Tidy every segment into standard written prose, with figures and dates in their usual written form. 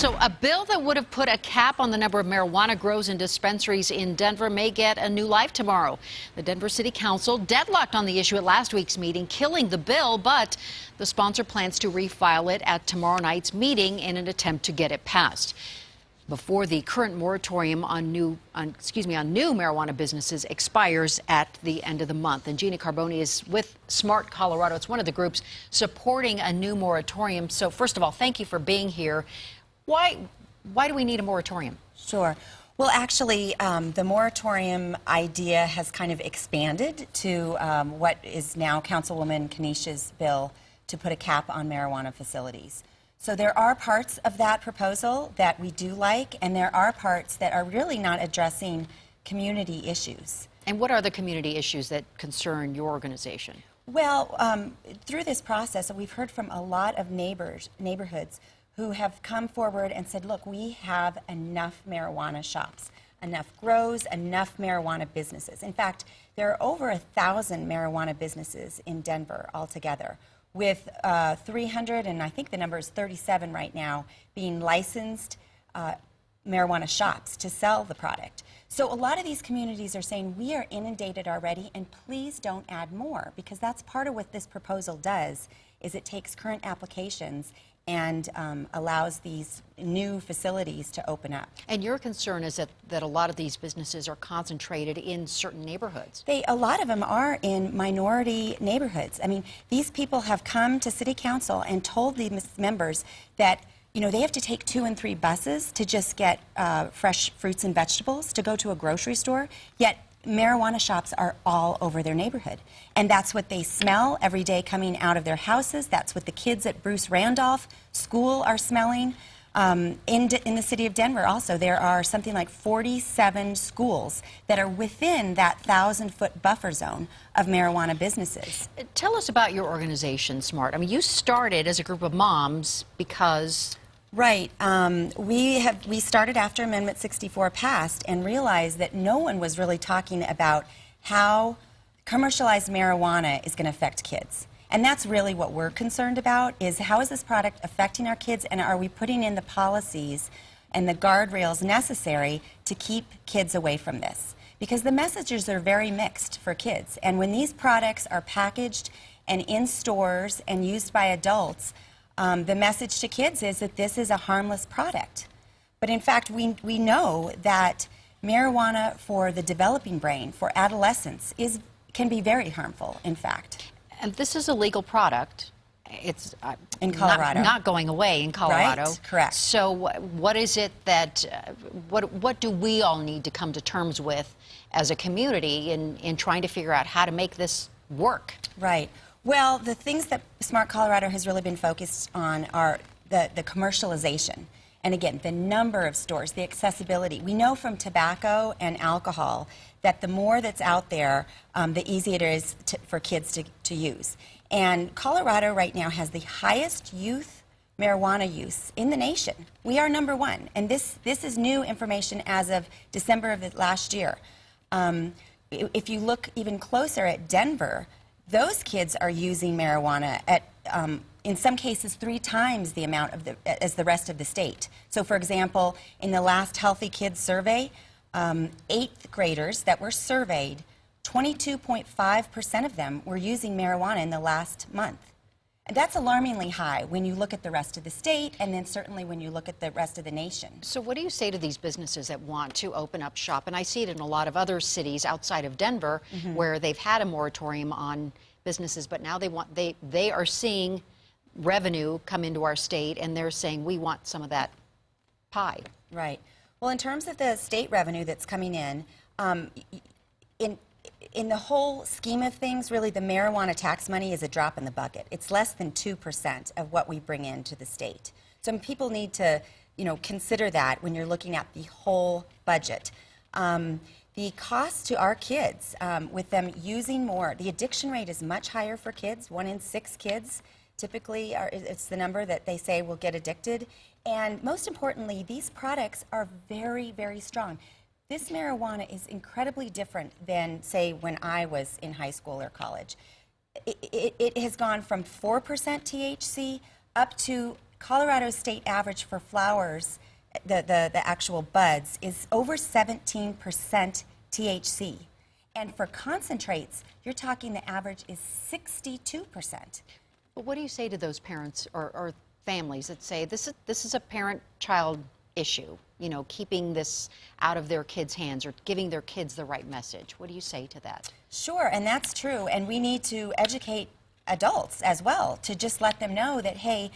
So a bill that would have put a cap on the number of marijuana grows and dispensaries in Denver may get a new life tomorrow. The Denver City Council deadlocked on the issue at last week's meeting, killing the bill, but the sponsor plans to refile it at tomorrow night's meeting in an attempt to get it passed before the current moratorium on new marijuana businesses expires at the end of the month. And Gina Carbone is with Smart Colorado. It's one of the groups supporting a new moratorium. So first of all, thank you for being here. Why do we need a moratorium? Sure. Well, actually, the moratorium idea has kind of expanded to what is now Councilwoman Kenesha's bill to put a cap on marijuana facilities. So there are parts of that proposal that we do like, and there are parts that are really not addressing community issues. And what are the community issues that concern your organization? Well, through this process, we've heard from a lot of neighborhoods who have come forward and said, look, we have enough marijuana shops, enough grows, enough marijuana businesses. In fact, there are over 1,000 marijuana businesses in Denver altogether, with 300, and I think the number is 37 right now, being licensed marijuana shops to sell the product. So a lot of these communities are saying, we are inundated already, and please don't add more, because that's part of what this proposal does, is it takes current applications and allows these new facilities to open up. And your concern is that a lot of these businesses are concentrated in certain neighborhoods. A lot of them are in minority neighborhoods. I mean, these people have come to City Council and told these members that they have to take 2 and 3 buses to just get fresh fruits and vegetables to go to a grocery store, yet marijuana shops are all over their neighborhood. And that's what they smell every day coming out of their houses. That's what the kids at Bruce Randolph School are smelling. In the city of Denver also, there are something like 47 schools that are within that 1,000-foot buffer zone of marijuana businesses. Tell us about your organization, SMART. I mean, you started as a group of moms because... Right. We started after Amendment 64 passed and realized that no one was really talking about how commercialized marijuana is going to affect kids. And that's really what we're concerned about, is how is this product affecting our kids, and are we putting in the policies and the guardrails necessary to keep kids away from this? Because the messages are very mixed for kids. And when these products are packaged and in stores and used by adults, the message to kids is that this is a harmless product. But in fact, we know that marijuana for the developing brain, for adolescents, can be very harmful, in fact. And this is a legal product. It's in Colorado. Not going away in Colorado. Right, correct. So what is it that, what do we all need to come to terms with as a community in trying to figure out how to make this work? Right. Well, the things that Smart Colorado has really been focused on are the commercialization. And again, the number of stores, the accessibility. We know from tobacco and alcohol that the more that's out there, the easier it is for kids to use. And Colorado right now has the highest youth marijuana use in the nation. We are number 1. And this is new information as of December of last year. If you look even closer at Denver, those kids are using marijuana at, in some cases, 3 times the amount as the rest of the state. So, for example, in the last Healthy Kids survey, 8th graders that were surveyed, 22.5% of them were using marijuana in the last month. And that's alarmingly high when you look at the rest of the state, and then certainly when you look at the rest of the nation. So what do you say to these businesses that want to open up shop? And I see it in a lot of other cities outside of Denver where they've had a moratorium on businesses, but now they are seeing revenue come into our state, and they're saying we want some of that pie. Right. Well, in terms of the state revenue that's coming in the whole scheme of things, really the marijuana tax money is a drop in the bucket. It's less than 2% of what we bring into the state. So people need to, consider that when you're looking at the whole budget. The cost to our kids, with them using more, the addiction rate is much higher for kids. 1 in 6 kids typically it's the number that they say will get addicted. And most importantly, these products are very, very strong. This marijuana is incredibly different than, say, when I was in high school or college. It has gone from 4% THC up to Colorado's state average for flowers, the actual buds, is over 17% THC. And for concentrates, you're talking the average is 62%. But what do you say to those parents or families that say this is a parent-child issue, you know, keeping this out of their kids' hands or giving their kids the right message? What do you say to that? Sure, and that's true. And we need to educate adults as well to just let them know that, hey,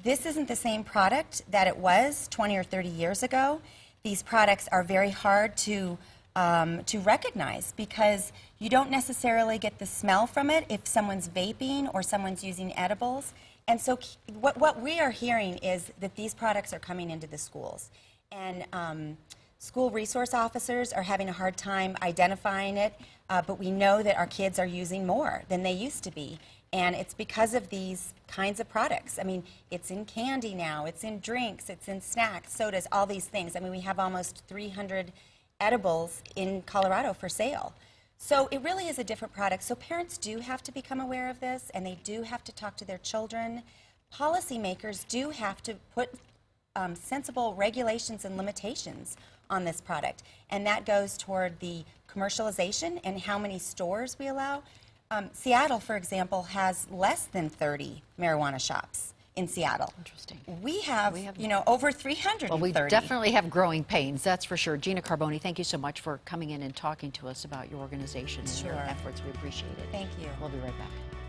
this isn't the same product that it was 20 or 30 years ago. These products are very hard to recognize because you don't necessarily get the smell from it if someone's vaping or someone's using edibles. And so what we are hearing is that these products are coming into the schools. And school resource officers are having a hard time identifying it, but we know that our kids are using more than they used to be. And it's because of these kinds of products. I mean, it's in candy now, it's in drinks, it's in snacks, sodas, all these things. I mean, we have almost 300 edibles in Colorado for sale. So it really is a different product. So parents do have to become aware of this, and they do have to talk to their children. Policymakers do have to put sensible regulations and limitations on this product. And that goes toward the commercialization and how many stores we allow. Seattle, for example, has less than 30 marijuana shops in Seattle. Interesting. We have you know, over 330. Well, we definitely have growing pains, that's for sure. Gina Carbone, thank you so much for coming in and talking to us about your organization and your efforts. We appreciate it. Thank you. We'll be right back.